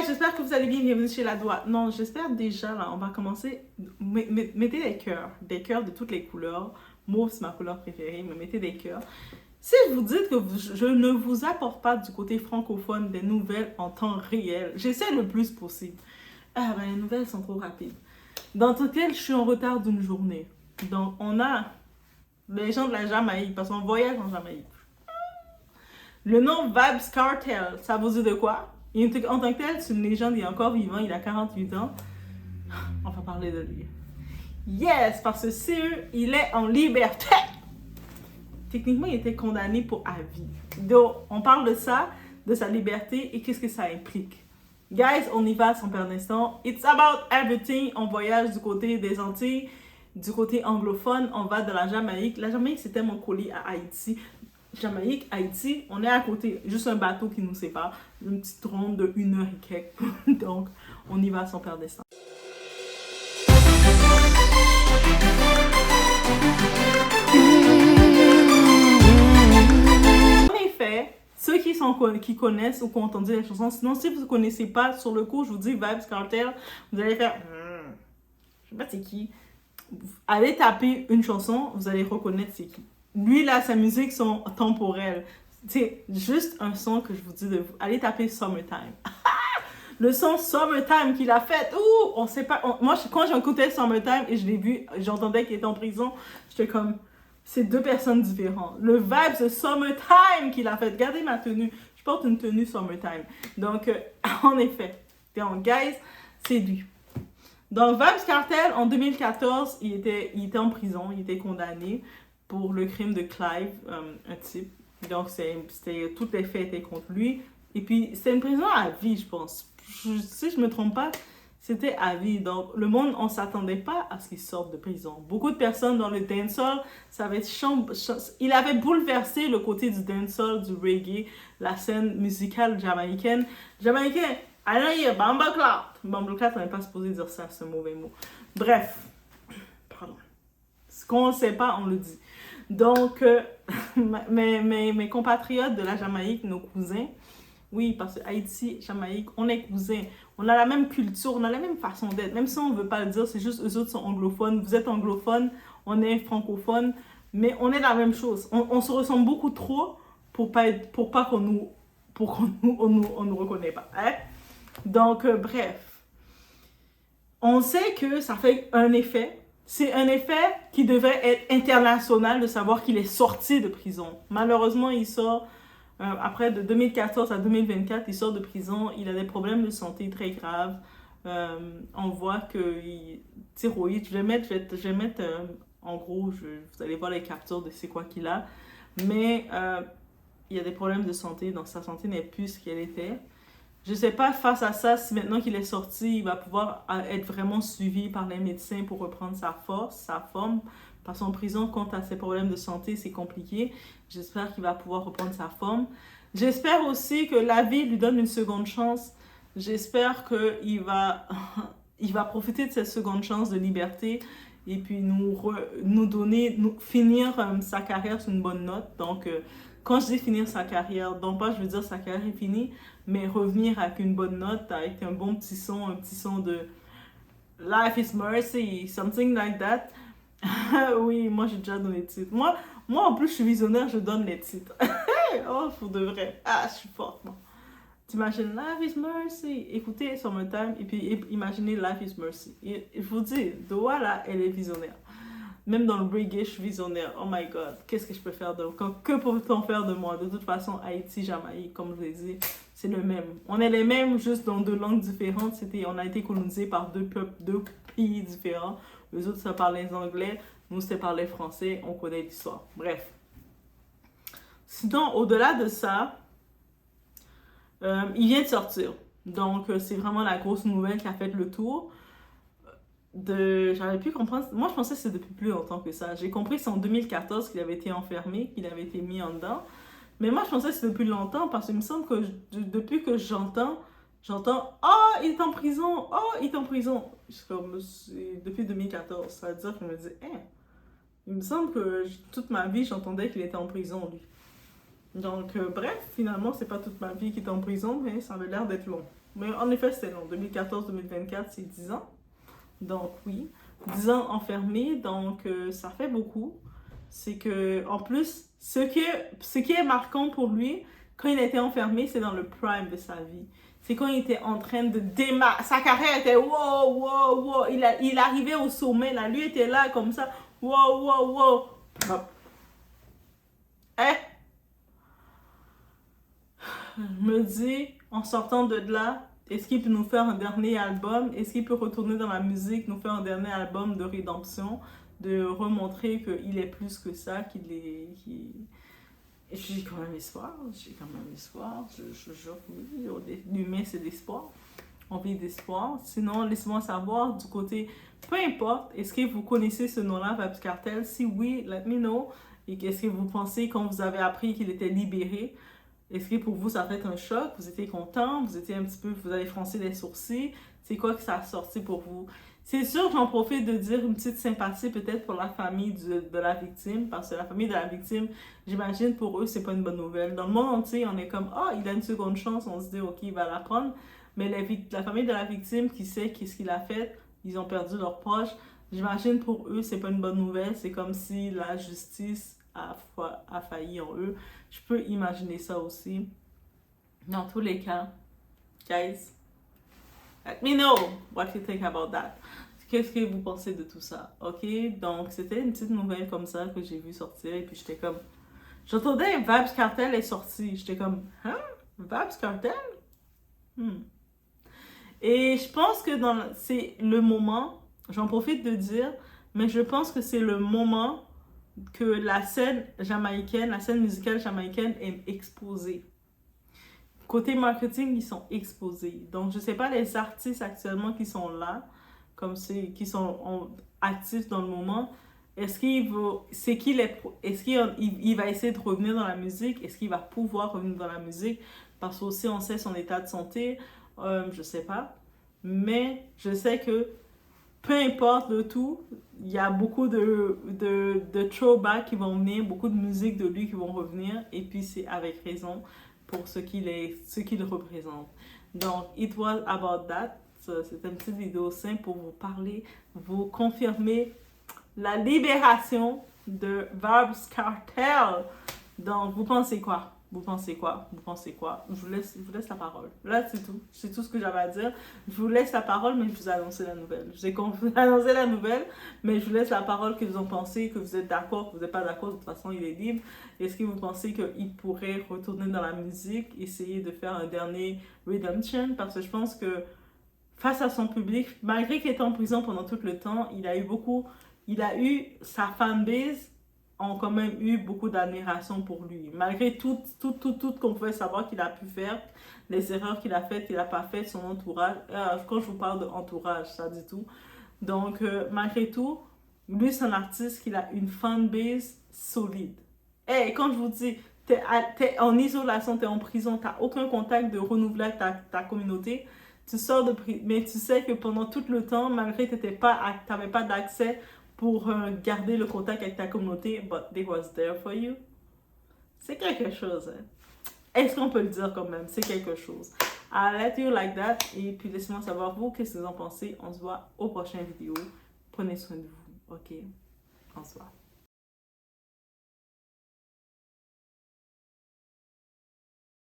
guys, j'espère que vous allez bien. Bienvenue chez La Doigt. Non, j'espère déjà, là, on va commencer. Mettez des cœurs de toutes les couleurs. Mauve, c'est ma couleur préférée, mais mettez des cœurs. Si je vous dis que je ne vous apporte pas du côté francophone des nouvelles en temps réel, j'essaie le plus possible. Ah ben, les nouvelles sont trop rapides. Dans lequel je suis en retard d'une journée. Donc, on a les gens de la Jamaïque, parce qu'on voyage en Jamaïque. Le nom Vybz Kartel, ça vous dit de quoi? En tant que tel, c'est une légende, il est encore vivant, il a 48 ans. On va parler de lui. Yes, parce que c'est il est en liberté. Techniquement, il était condamné pour à vie. Donc, on parle de ça, de sa liberté et qu'est-ce que ça implique. Guys, on y va sans perdre d'instant. It's about everything. On voyage du côté des Antilles, du côté anglophone. On va de la Jamaïque. La Jamaïque, c'était mon colis à Haïti. Jamaïque, Haïti, on est à côté. Juste un bateau qui nous sépare. Une petite ronde de 1 heure et quelques. Donc, on y va sans perdre d'instant. Ceux qui connaissent ou qui ont entendu les chansons, sinon si vous ne connaissez pas, sur le coup, je vous dis Vybz Kartel, vous allez faire je sais pas c'est qui. Allez taper une chanson, vous allez reconnaître c'est qui. Lui là, sa musique sont temporelles. C'est juste un son que je vous dis de vous. Allez taper Summertime. Le son Summertime qu'il a fait, on sait pas. Moi, quand j'écoutais Summertime et je l'ai vu, j'entendais qu'il était en prison, j'étais comme. C'est deux personnes différentes. Le vibe de Summertime qu'il a fait. Regardez ma tenue. Je porte une tenue Summertime. Donc, en effet. Donc, guys, c'est lui. Donc, Vybz Kartel, en 2014, il était en prison. Il était condamné pour le crime de Clive, un type. Donc, tous les faits étaient contre lui. Et puis, c'était une prison à vie, je pense. Si je ne me trompe pas, c'était à vie. Donc, le monde, on ne s'attendait pas à ce qu'il sorte de prison. Beaucoup de personnes dans le dancehall, ça avait il avait bouleversé le côté du dancehall, du reggae, la scène musicale jamaïcaine. Jamaïcain, allez, Bumbleclot. Bumbleclot, on n'est pas supposé dire ça, ce mauvais mot. Bref, pardon. Ce qu'on ne sait pas, on le dit. Donc, mes compatriotes de la Jamaïque, nos cousins, oui, parce que Haïti, Jamaïque, on est cousins. On a la même culture, on a la même façon d'être. Même si on ne veut pas le dire, c'est juste eux autres sont anglophones. Vous êtes anglophone, on est francophone. Mais on est la même chose. On se ressemble beaucoup trop pour pas qu'on nous reconnaît pas. Hein? Donc, bref. On sait que ça fait un effet. C'est un effet qui devait être international de savoir qu'il est sorti de prison. Malheureusement, il sort... après, de 2014 à 2024, il sort de prison. Il a des problèmes de santé très graves. On voit que thyroïde. Je vais mettre en gros, vous allez voir les captures de c'est quoi qu'il a. Mais il y a des problèmes de santé. Donc, sa santé n'est plus ce qu'elle était. Je ne sais pas, face à ça, si maintenant qu'il est sorti, il va pouvoir être vraiment suivi par les médecins pour reprendre sa force, sa forme. Parce qu'en prison, quant à ses problèmes de santé, c'est compliqué. J'espère qu'il va pouvoir reprendre sa forme. J'espère aussi que la vie lui donne une seconde chance. J'espère qu'il va, il va profiter de cette seconde chance de liberté et puis finir sa carrière sur une bonne note. Donc, quand je dis finir sa carrière, non pas je veux dire sa carrière est finie, mais revenir avec une bonne note, avec un petit son de Life is Mercy, something like that. Oui, moi j'ai déjà donné le titre. Moi en plus je suis visionnaire, je donne les titres. Oh, pour de vrai. Ah, je suis forte, non. T'imagines Life is Mercy. Écoutez Summertime et puis imaginez Life is Mercy. Et je vous dis, Doa là, elle est visionnaire. Même dans le reggae, je suis visionnaire. Oh my god, qu'est-ce que je peux faire que peut-on faire de moi? De toute façon, Haïti, Jamaïque, comme je vous l'ai dit, c'est le même. On est les mêmes, juste dans deux langues différentes. On a été colonisés par deux pays différents. Les autres, ça parlait anglais. Nous, ça parlait français. On connaît l'histoire. Bref. Sinon, au-delà de ça, il vient de sortir. Donc, c'est vraiment la grosse nouvelle qui a fait le tour. J'avais pu comprendre. Moi, je pensais que c'est depuis plus longtemps que ça. J'ai compris que c'est en 2014 qu'il avait été enfermé, qu'il avait été mis en dedans. Mais moi, je pensais que c'est depuis longtemps parce qu'il me semble que depuis que j'entends oh, il est en prison, oh, il est en prison. Comme, depuis 2014. Ça veut dire que je me dis, il me semble que toute ma vie, j'entendais qu'il était en prison, lui. Donc, bref, finalement, c'est pas toute ma vie qu'il est en prison, mais ça avait l'air d'être long. Mais en effet, c'était long. 2014-2024, c'est 10 ans. Donc oui, 10 ans enfermé, donc ça fait beaucoup. C'est que, en plus, ce qui est marquant pour lui, quand il était enfermé, c'est dans le prime de sa vie. C'est quand il était en train de démarrer. Sa carrière était wow, wow, wow. Il arrivait au sommet, là. Lui était là, comme ça. Wow, wow, wow. Hop. Eh, je me dis, en sortant de là, est-ce qu'il peut nous faire un dernier album? Est-ce qu'il peut retourner dans la musique, nous faire un dernier album de rédemption, de remontrer qu'il est plus que ça, qu'il est... J'ai quand même espoir, j'ai quand même espoir. Je jure, oui, l'humain c'est l'espoir. On vit d'espoir. Sinon, laissez-moi savoir du côté, peu importe, est-ce que vous connaissez ce nom-là, Vybz Kartel? Si oui, let me know. Et qu'est-ce que vous pensez quand vous avez appris qu'il était libéré? Est-ce que pour vous, ça a fait un choc? Vous étiez content? Vous étiez un petit peu, vous avez froncé les sourcils? C'est quoi que ça a sorti pour vous? C'est sûr, j'en profite de dire une petite sympathie peut-être pour la famille de la victime, parce que la famille de la victime, j'imagine pour eux, c'est pas une bonne nouvelle. Dans le monde entier, on est comme, ah, oh, il a une seconde chance, on se dit, ok, il va la prendre. Mais la famille de la victime qui sait qu'est-ce qu'il a fait, ils ont perdu leur proche. J'imagine pour eux, c'est pas une bonne nouvelle. C'est comme si la justice a failli en eux. Je peux imaginer ça aussi. Dans tous les cas, guys, let me know what you think about that. Qu'est-ce que vous pensez de tout ça? Ok, donc c'était une petite nouvelle comme ça que j'ai vu sortir et puis j'étais comme, j'entendais Vybz Kartel est sorti. J'étais comme, hein? Vybz Kartel? Et je pense que c'est le moment, j'en profite de dire, mais je pense que c'est le moment que la scène jamaïcaine, la scène musicale jamaïcaine est exposée. Côté marketing, ils sont exposés. Donc, je ne sais pas les artistes actuellement qui sont là, qui sont actifs dans le moment. Est-ce qu'il va essayer de revenir dans la musique? Est-ce qu'il va pouvoir revenir dans la musique? Parce qu'aussi, on sait son état de santé. Je ne sais pas. Mais je sais que peu importe le tout, il y a beaucoup de throwbacks qui vont venir, beaucoup de musique de lui qui vont revenir. Et puis, c'est avec raison pour ce qu'il représente. Donc, it was about that. C'est une petite vidéo simple pour vous parler, vous confirmer la libération de Vybz Kartel. Donc, vous pensez quoi? Vous pensez quoi? Vous pensez quoi? Je vous laisse la parole. Là, c'est tout. C'est tout ce que j'avais à dire. Je vous laisse la parole, mais je vous ai annoncé la nouvelle. Je vous ai annoncé la nouvelle, mais je vous laisse la parole que vous en pensez, que vous êtes d'accord, que vous n'êtes pas d'accord. De toute façon, il est libre. Est-ce que vous pensez qu'il pourrait retourner dans la musique, essayer de faire un dernier redemption? Parce que je pense que face à son public, malgré qu'il était en prison pendant tout le temps, il a eu sa fanbase ont quand même eu beaucoup d'admiration pour lui. Malgré tout qu'on pouvait savoir qu'il a pu faire, les erreurs qu'il a faites, qu'il n'a pas faites, son entourage. Quand je vous parle d'entourage, ça dit tout. Donc, malgré tout, lui, c'est un artiste qui a une fanbase solide. Et quand je vous dis, t'es en isolation, t'es en prison, t'as aucun contact de renouveler avec ta communauté, tu sors de prison, mais tu sais que pendant tout le temps, malgré que tu n'avais pas d'accès pour garder le contact avec ta communauté, but they was there for you. C'est quelque chose, hein. Est-ce qu'on peut le dire quand même? C'est quelque chose. I'll let you like that. Et puis laissez-moi savoir vous, qu'est-ce que vous en pensez. On se voit aux prochaines vidéos. Prenez soin de vous, ok? On se voit.